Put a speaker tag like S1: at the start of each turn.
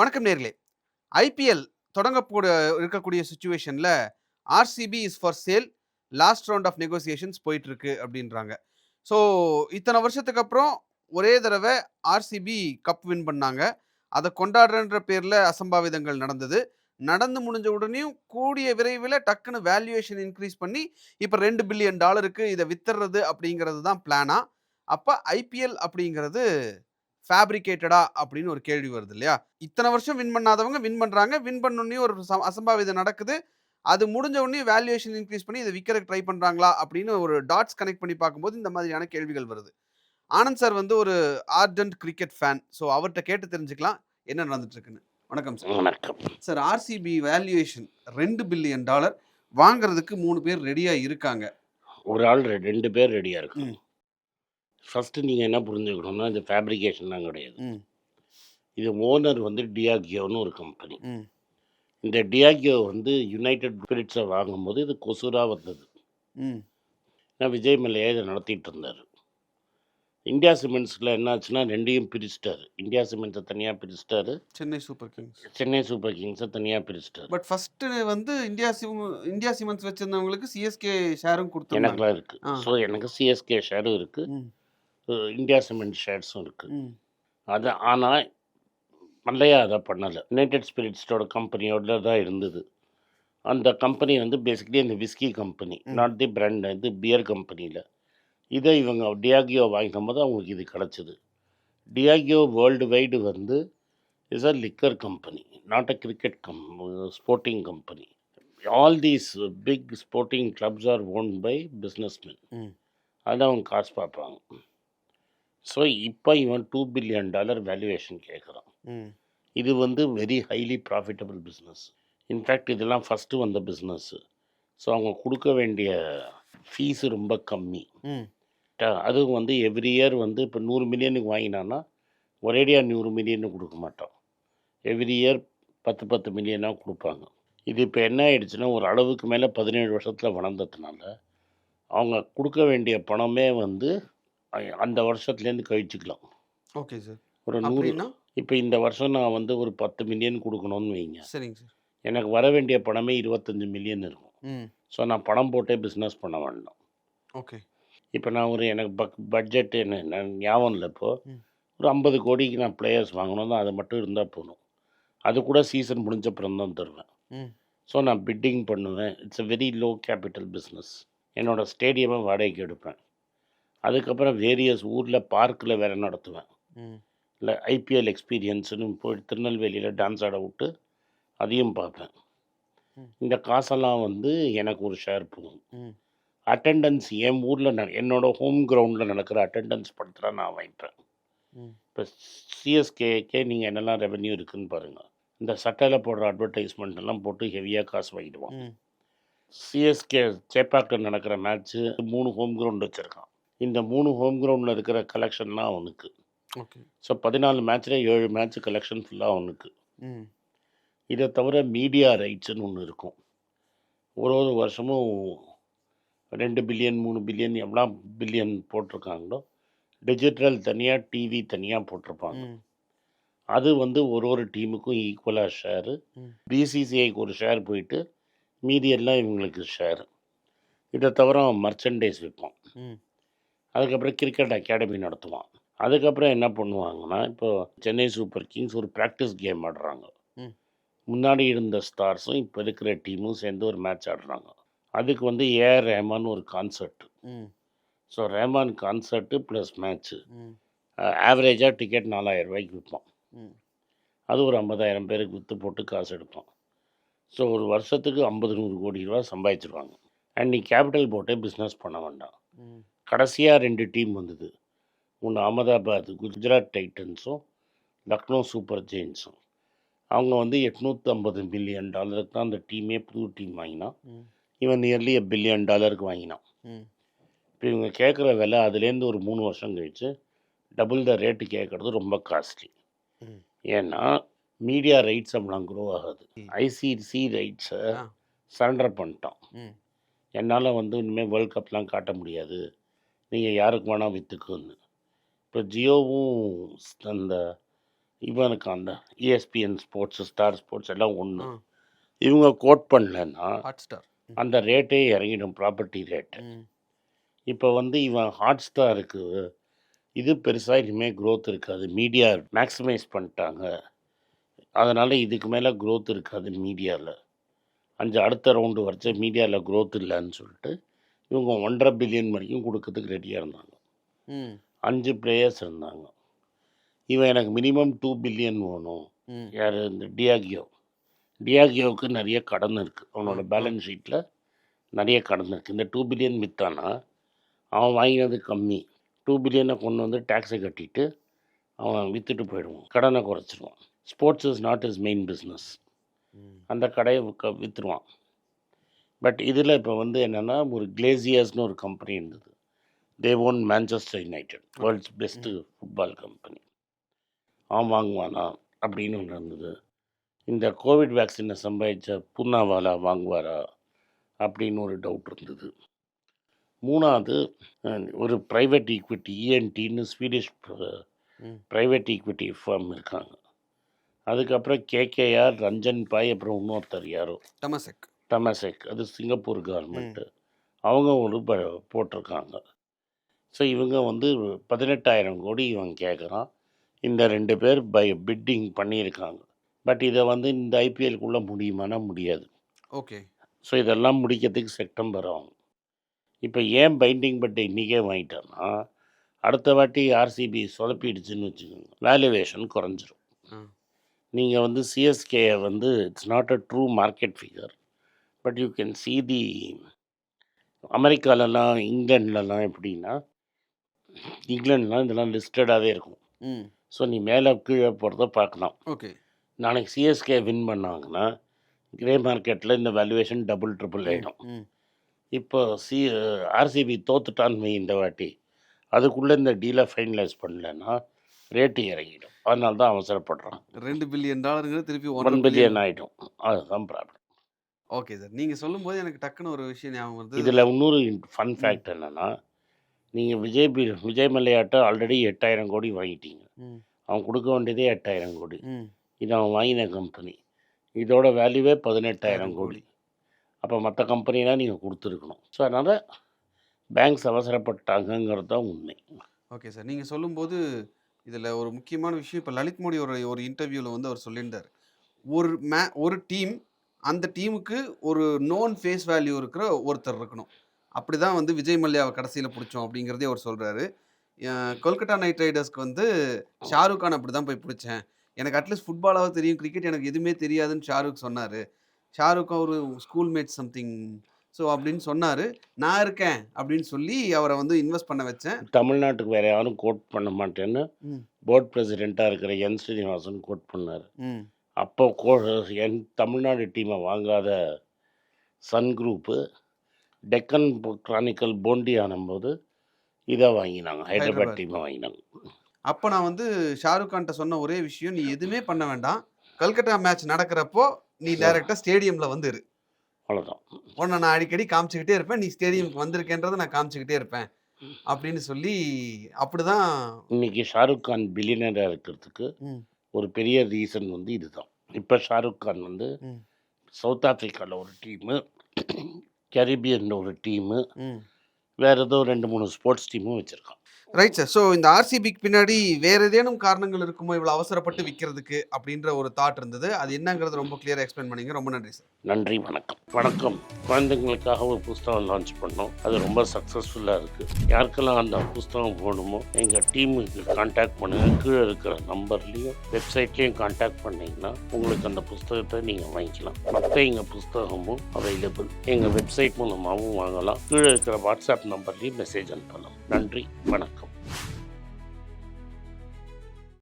S1: வணக்கம் நேர்களே. ஐபிஎல் இருக்கக்கூடிய சிச்சுவேஷன்ல RCB is for sale. Last round of negotiations போயிட்டு இருக்கு அப்படின்றாங்க. ஸோ இத்தன வருஷத்துக்கு அப்புறம் ஒரே தடவ ஆர்சிபி கப் வின் பண்ணாங்க. அத கொண்டாடுறன்ற பேர்ல அசம்பாவிதங்கள் நடந்தது. நடந்து முடிஞ்ச உடனேயும் கூடிய விரைவில டக்குனு வேல்யூவேஷன் இன்கிரீஸ் பண்ணி இப்ப $2 பில்லியன் இத வித்துறது அப்படிங்கிறது தான் பிளானா? அப்ப ஐபிஎல் அப்படிங்கிறது ஃபேப்ரிகேட்டடா அப்படின்னு ஒரு கேள்வி வருது இல்லையா? இத்தன வருஷம் வின் பண்ணாதவங்க வின் பண்றாங்க. வின் பண்ணோனயும் ஒரு அசம்பாவிதம் நடக்குது. அது முடிஞ்ச உடனே வேல்யூவேஷன் இன்கிரீஸ் பண்ணி இத விக்கிறதுக்கு ட்ரை பண்றாங்களா? அப்படின்னு ஒரு டாட்ஸ் கனெக்ட் பண்ணி பார்க்கும்போது இந்த மாதிரியான கேள்விகள் வருது. ஆனந்த் சார் வந்து ஒரு ஆர்டன்ட் கிரிக்கெட் ஃபேன். ஸோ அவர்ட்ட கேட்டு தெரிஞ்சுக்கலாம் என்ன நடந்துட்டு இருக்குன்னு. வணக்கம் சார்.
S2: வணக்கம்.
S1: சார் ஆர்சிபி வேல்யூவேஷன் $2 பில்லியன் வாங்குறதுக்கு 3 பேர் ரெடியா இருக்காங்க.
S2: ஒரு ஆள் 2 பேர் ரெடியா இருக்காங்க. ஃபர்ஸ்ட்டு நீங்க என்ன புரிஞ்சுக்கணும்னா, இது ஃபேப்ரிகேஷன்லாம் கிடையாது. இது ஓனர் வந்து டியாகியோன்னு ஒரு கம்பெனி. இந்த டியாகியோ வந்து யுனைடெட் ஸ்பிரிட்ஸை வாங்கும்போது இது கொசூரா வந்தது. ஏன்னா விஜய் மல்லையா இதை நடத்திட்டு இருந்தார். இந்தியா சிமெண்ட்ஸில் என்னாச்சுன்னா 2யும் பிரிச்சிட்டாரு. இந்தியா சிமெண்ட்ஸை தனியாக பிரிச்சிட்டாரு.
S1: சென்னை சூப்பர்
S2: கிங்ஸை தனியாக பிரிச்சிட்டாரு.
S1: பட் ஃபர்ஸ்ட் வந்து இந்தியா சிமெண்ட்ஸ் வச்சிருந்தவங்களுக்கு சிஎஸ்கே ஷேரும் கொடுத்தாங்க.
S2: எனக்குலாம் இருக்கு. ஸோ எனக்கு சிஎஸ்கே ஷேரும் இருக்கு, இந்தியா சிமெண்ட் ஷேர்ஸும் இருக்கு. அது ஆனால் மல்லையா அதை பண்ணலை. யுனைடெட் ஸ்பிரிட்ஸோட கம்பெனியோட தான் இருந்தது. அந்த கம்பெனி வந்து பேசிக்கலி இந்த whisky company, not the brand, இது பியர் கம்பெனியில். இதை இவங்க டியாகியோ வாங்கிக்கும் போது அவங்களுக்கு இது கிடச்சிது. டியாகியோ வேர்ல்டு வைடு வந்து is a liquor company, not a cricket sporting company. All these big sporting clubs are owned by businessmen. அதை அவங்க காசு பார்ப்பாங்க. ஸோ இப்போ இவன் $2 பில்லியன் வேல்யூவேஷன் கேட்குறான். இது வந்து very highly profitable business. In fact இதெல்லாம் ஃபஸ்ட்டு வந்த பிஸ்னஸ்ஸு. ஸோ அவங்க கொடுக்க வேண்டிய ஃபீஸு ரொம்ப கம்மி. அதுவும் வந்து எவ்ரி இயர் வந்து இப்போ 100 மில்லியனுக்கு வாங்கினான்னா ஒரேடியாக 100 மில்லியனுக்கு கொடுக்க மாட்டோம். எவ்ரி இயர் 10 மில்லியனாக கொடுப்பாங்க. இது இப்போ என்ன ஆயிடுச்சுன்னா, ஒரு அளவுக்கு மேலே 17 வருஷத்தில் வளர்ந்ததுனால அவங்க கொடுக்க வேண்டிய பணமே வந்து அந்த வருஷத்துலேருந்து கழிச்சுக்கலாம்.
S1: Okay sir.
S2: ஒரு 100 இப்போ இந்த வருஷம் நான் வந்து ஒரு 10 மில்லியன் கொடுக்கணும்னு வைங்க.
S1: சரிங்க சார்.
S2: எனக்கு வர வேண்டிய பணமே 25 மில்லியன் இருக்கும். ஸோ நான் பணம் போட்டே பிஸ்னஸ் பண்ண வேண்டாம்.
S1: ஓகே.
S2: இப்போ நான் எனக்கு பட்ஜெட் என்ன ஞாபகம் இல்லை. இப்போது ஒரு 50 கோடிக்கு நான் பிளேயர்ஸ் வாங்கணும் தான், அது மட்டும் இருந்தால் போதும். அது கூட சீசன் முடிஞ்ச அப்புறம் தான் தருவேன். ஸோ நான் பிட்டிங் பண்ணுவேன். It's a very low capital business. என்னோடய ஸ்டேடியமை வாடகைக்கு எடுப்பேன். அதுக்கப்புறம் வேரியஸ் ஊரில் பார்க்கில் வேறு நடத்துவேன். இல்லை ஐபிஎல் எக்ஸ்பீரியன்ஸுன்னு போய் திருநெல்வேலியில் டான்ஸ் ஆட விட்டு அதையும் பார்ப்பேன். இந்த காசெல்லாம் வந்து எனக்கு ஒரு ஷேர் போகும். அட்டெண்டன்ஸ் என் ஊரில் என்னோடய ஹோம் கிரவுண்டில் நடக்கிற அட்டெண்டன்ஸ் படத்தில் நான் வாங்கிப்பேன். இப்போ சிஎஸ்கேக்கே நீங்கள் என்னெல்லாம் ரெவென்யூ இருக்குதுன்னு பாருங்கள். இந்த சட்டையில் போடுற அட்வர்டைஸ்மெண்ட் எல்லாம் போட்டு ஹெவியாக காசு வாங்கிடுவான். சிஎஸ்கே சேப்பாக்கில் நடக்கிற மேட்ச்சு 3 ஹோம் கிரவுண்ட் வச்சுருக்கான். இந்த 3 ஹோம் கிரவுண்டில் இருக்கிற கலெக்ஷன்லாம் அவனுக்கு.
S1: ஓகே.
S2: ஸோ 14 மேட்ச்சில் 7 மேட்ச் கலெக்ஷன் ஃபுல்லாக அவனுக்கு. இதை தவிர மீடியா ரைட்ஸுன்னு ஒன்று இருக்கும். ஒரு வருஷமும் 2 பில்லியன் 3 பில்லியன் எவ்வளோ பில்லியன் போட்டிருக்காங்களோ டிஜிட்டல் தனியாக, டிவி தனியாக போட்டிருப்பாங்க. அது வந்து ஒரு டீமுக்கும் ஈக்குவலாக ஷேரு. பிசிசிஐக்கு ஒரு ஷேர் போயிட்டு மீதி எல்லாம் இவங்களுக்கு ஷேரு. இதை தவிர அவன் மர்ச்சன்டைஸ் விற்பான். அதுக்கப்புறம் கிரிக்கெட் அகாடமி நடத்துவான். அதுக்கப்புறம் என்ன பண்ணுவாங்கன்னா, இப்போது சென்னை சூப்பர் கிங்ஸ் ஒரு ப்ராக்டிஸ் கேம் ஆடுறாங்க. முன்னாடி இருந்த ஸ்டார்ஸும் இப்போ இருக்கிற டீமும் சேர்ந்து ஒரு மேட்ச் ஆடுறாங்க. அதுக்கு வந்து ஏஆர் ரஹ்மான் ஒரு concert. So Rahman concert plus match ஆவரேஜாக டிக்கெட் 4000 ரூபாய்க்கு விற்பான். அது ஒரு 50,000 பேருக்கு விற்று போட்டு காசு எடுப்பான். ஸோ ஒரு வருஷத்துக்கு 50-100 கோடி ரூபா சம்பாதிச்சிருவாங்க. அண்ட் நீ கேபிட்டல் போட்டே பிஸ்னஸ் பண்ண வேண்டாம். கடைசியாக 2 டீம் வந்தது. ஒன்று அகமதாபாத் குஜராத் டைட்டன்ஸும் லக்னோ சூப்பர் ஜெயின்ஸும். அவங்க வந்து $850 மில்லியன் தான் அந்த டீமே புது டீம் வாங்கினான். இவன் நியர்லி $1 பில்லியன் வாங்கினான். இப்போ இவங்க கேட்குற விலை அதுலேருந்து ஒரு 3 வருஷம் கழித்து டபுள் த ரேட்டு கேட்குறது ரொம்ப காஸ்ட்லி. ஏன்னா மீடியா ரைட்ஸ் அப்படிலாம் க்ரோ ஆகாது. ஐசிசி ரைட்ஸை சரண்டர் பண்ணிட்டான். என்னால் வந்து இனிமேல் வேர்ல்ட் கப்லாம் காட்ட முடியாது, நீங்கள் யாருக்கு வேணால் விற்றுக்குன்னு. இப்போ ஜியோவும் அந்த இவனுக்கு அந்த ESPN ஸ்போர்ட்ஸ், ஸ்டார் ஸ்போர்ட்ஸ் எல்லாம் ஒன்று.
S1: ஆ.
S2: இவங்க கோட் பண்ணலன்னா
S1: ஹாட்ஸ்டார்.
S2: அந்த ரேட்டே இறங்கிடும், ப்ராப்பர்ட்டி ரேட்டு.
S1: ம்.
S2: இப்போ வந்து இவன் ஹாட்ஸ்டாருக்கு இது பெருசாக இனிமேல் க்ரோத் இருக்காது, மீடியா மேக்ஸிமைஸ் பண்ணிட்டாங்க, அதனால் இதுக்கு மேலே க்ரோத் இருக்காது மீடியாவில். அடுத்த ரவுண்டு வரைச்ச மீடியாவில் க்ரோத் இல்லைன்னு சொல்லிட்டு இவங்க 1.5 பில்லியன் வரைக்கும் கொடுக்கறதுக்கு ரெடியாக இருந்தாங்க.
S1: ம்.
S2: 5 பிளேயர்ஸ் இருந்தாங்க. இவன் எனக்கு மினிமம் 2 பில்லியன் வேணும்.
S1: ம்.
S2: யார்? இந்த டியாகியோவுக்கு நிறைய கடன் இருக்குது, அவனோட
S1: ஆ.
S2: பேலன்ஸ் ஷீட்டில் நிறைய கடன் இருக்குது. இந்த 2 பில்லியன் விற்றானா அவன் வாங்கினது கம்மி. 2 பில்லியனை கொண்டு வந்து டேக்ஸை கட்டிட்டு அவன் விற்றுட்டு போயிடுவான், கடனை குறைச்சிருவான். Sports is not is main business.
S1: ம்.
S2: அந்த கடையை விற்றுருவான். பட் இதில் இப்போ வந்து என்னென்னா, ஒரு கிளேசியர்ஸ்னு ஒரு கம்பெனி இருந்தது. They own Manchester United, world's best football company. அவன் வாங்குவானா அப்படின்னு ஒன்று இருந்தது. இந்த கோவிட் வேக்சினை சம்பாதிச்ச பூனாவாலா வாங்குவாரா அப்படின்னு ஒரு டவுட் இருந்தது. மூணாவது, ஒரு ப்ரைவேட் ஈக்விட்டி ENTன்னு ஸ்வீடிஷ்
S1: ம்.
S2: ப்ரைவேட் ஈக்விட்டி ஃபார்ம் இருக்காங்க. அதுக்கப்புறம் KKR, ரஞ்சன் பாய், அப்புறம் இன்னொருத்தர் யாரோ டமசெக், அது சிங்கப்பூர் கவர்மெண்ட்டு, அவங்க ஒரு போட்டிருக்காங்க. ஸோ இவங்க வந்து 18,000 கோடி இவன் கேட்குறான். இந்த 2 பேர் பிட்டிங் பண்ணியிருக்காங்க. பட் இதை வந்து இந்த IPLக்குள்ளே முடியுமானா முடியாது.
S1: ஓகே.
S2: ஸோ இதெல்லாம் முடிக்கிறதுக்கு செப்டம்பர் ஆகும். இப்போ ஏன் பைண்டிங் பட்டை இன்றைக்கே வாங்கிட்டான்னா, அடுத்த வாட்டி RCB சொதப்பிடுச்சுன்னு வச்சுக்கோங்க, வேல்யூவேஷன் குறைஞ்சிரும். நீங்கள் வந்து CSKயை வந்து it's not a true market figure, but you can see தி அமெரிக்காலலாம் இங்கிலாந்துலலாம் எப்படின்னா, இங்கிலாந்துலாம் இதெல்லாம் லிஸ்டடாகவே இருக்கும்.
S1: ம்.
S2: ஸோ நீ மேலே கீழே போகிறத பார்க்கலாம்.
S1: ஓகே.
S2: நாளைக்கு CSK வின் பண்ணாங்கன்னா கிரே மார்க்கெட்டில் இந்த வேல்யூவேஷன் டபுள் ட்ரிபிள் ஆகிடும்.
S1: ம்.
S2: இப்போ RCB தோத்துட்டான்னு வை இந்த வாட்டி, அதுக்குள்ளே இந்த டீலை ஃபைனலைஸ் பண்ணலன்னா ரேட்டு இறங்கிடும். அதனால தான் அவசரப்படுறான்.
S1: $2 பில்லியன் திருப்பி
S2: 1 பில்லியன் ஆகிடும். அதுதான் ப்ராப்ளம்.
S1: Okay sir. நீங்கள் சொல்லும்போது எனக்கு டக்குன்னு ஒரு விஷயம் ஞாபகம் வருது.
S2: இதில் இன்னொரு ஃபன் ஃபேக்ட் என்னென்னா, நீங்கள் விஜய் மல்லையாட்ட ஆல்ரெடி 8,000 கோடி வாங்கிட்டீங்க.
S1: ம். அவன்
S2: கொடுக்க வேண்டியதே 8,000 கோடி.
S1: ம்.
S2: இது அவன் வாங்கின கம்பெனி. இதோட வேல்யூவே 18,000 கோடி. அப்போ மற்ற கம்பெனிலாம் நீங்கள் கொடுத்துருக்கணும். ஸோ அதனால் பேங்க்ஸ் அவசரப்பட்டாங்கங்கிறது தான் உண்மை.
S1: Okay sir. நீங்கள் சொல்லும்போது இதில் ஒரு முக்கியமான விஷயம், இப்போ லலித் மோடி ஒரு இன்டர்வியூவில் வந்து அவர் சொல்லியிருந்தார், ஒரு டீம், அந்த டீமுக்கு ஒரு நோன் ஃபேஸ் வேல்யூ இருக்கிற ஒருத்தர் இருக்கணும். அப்படி தான் வந்து விஜய் மல்லையாவை கடைசியில் பிடிச்சோம் அப்படிங்கிறதே அவர் சொல்கிறாரு. கொல்கட்டா நைட் ரைடர்ஸ்க்கு வந்து ஷாருக் கான் அப்படி தான் போய் பிடிச்சேன். எனக்கு அட்லீஸ்ட் ஃபுட்பாலாவது தெரியும், கிரிக்கெட் எனக்கு எதுவுமே தெரியாதுன்னு ஷாருக் சொன்னார். ஷாருக்கும் ஒரு ஸ்கூல்மேட் சம்திங் ஸோ அப்படின்னு சொன்னார். நான் இருக்கேன் அப்படின்னு சொல்லி அவரை வந்து இன்வெஸ்ட் பண்ண வச்சேன்.
S2: தமிழ்நாட்டுக்கு வேறு யாரும் கோட் பண்ண மாட்டேன்னு போர்ட் பிரசிடெண்ட்டாக இருக்கிற என் ஸ்ரீனிவாசன் கோட் பண்ணார். அப்போ என் தமிழ்நாடு டீமை வாங்காத சன் குரூப்பு டெக்கன் கிரானிக்கல் போண்டி ஆனும்போது இதை வாங்கினாங்க, ஹைதராபாத் டீமை வாங்கினாங்க.
S1: அப்போ நான் வந்து ஷாருக் கான்ட்ட சொன்ன ஒரே விஷயம், நீ எதுவுமே பண்ண வேண்டாம், கல்கட்டா மேட்ச் நடக்கிறப்போ நீ டைரெக்டாக ஸ்டேடியமில் வந்து இரு,
S2: அவ்வளோதான்.
S1: உன்னை நான் அடிக்கடி காமிச்சிக்கிட்டே இருப்பேன், நீ ஸ்டேடியமுக்கு வந்திருக்கேன்றதை நான் காமிச்சிக்கிட்டே இருப்பேன் அப்படின்னு சொல்லி அப்படிதான்.
S2: இன்னைக்கு ஷாருக் கான் பில்லியனராக இருக்கிறதுக்கு ஒரு பெரிய ரீசன் வந்து இதுதான். இப்போ ஷாருக் கான் வந்து சவுத் ஆஃப்ரிக்காவில் ஒரு டீமு, கரீபியனில் ஒரு டீமு, வேறு ஏதோ 2-3 ஸ்போர்ட்ஸ் டீமும் வச்சுருக்கான்.
S1: Right sir. ஸோ இந்த RCBக்கு பின்னாடி வேறு ஏதேனும் காரணங்கள் இருக்குமோ இவ்வளோ அவசரப்பட்டு விற்கிறதுக்கு அப்படின்ற ஒரு தாட் இருந்தது. அது என்னங்கிறது ரொம்ப கிளியராக எக்ஸ்பிளைன் பண்ணிங்க. ரொம்ப நன்றி சார்.
S2: நன்றி, வணக்கம். குழந்தைங்களுக்காக ஒரு புஸ்தகம் லான்ச் பண்ணோம், அது ரொம்ப சக்ஸஸ்ஃபுல்லாக இருக்குது. யாருக்கெல்லாம் அந்த புஸ்தகம் போகணுமோ எங்கள் டீமுக்கு கான்டாக்ட் பண்ணுங்கள். கீழே இருக்கிற நம்பர்லேயும் வெப்சைட்லேயும் கான்டாக்ட் பண்ணிங்கன்னா உங்களுக்கு அந்த புஸ்தகத்தை நீங்கள் வாங்கிக்கலாம். மற்ற எங்கள் புஸ்தகமும் அவைலபிள், எங்கள் வெப்சைட் மூலமாகவும் வாங்கலாம். கீழே இருக்கிற வாட்ஸ்அப் நம்பர்லேயும் மெசேஜ் அனுப்பலாம். நன்றி, வணக்கம்.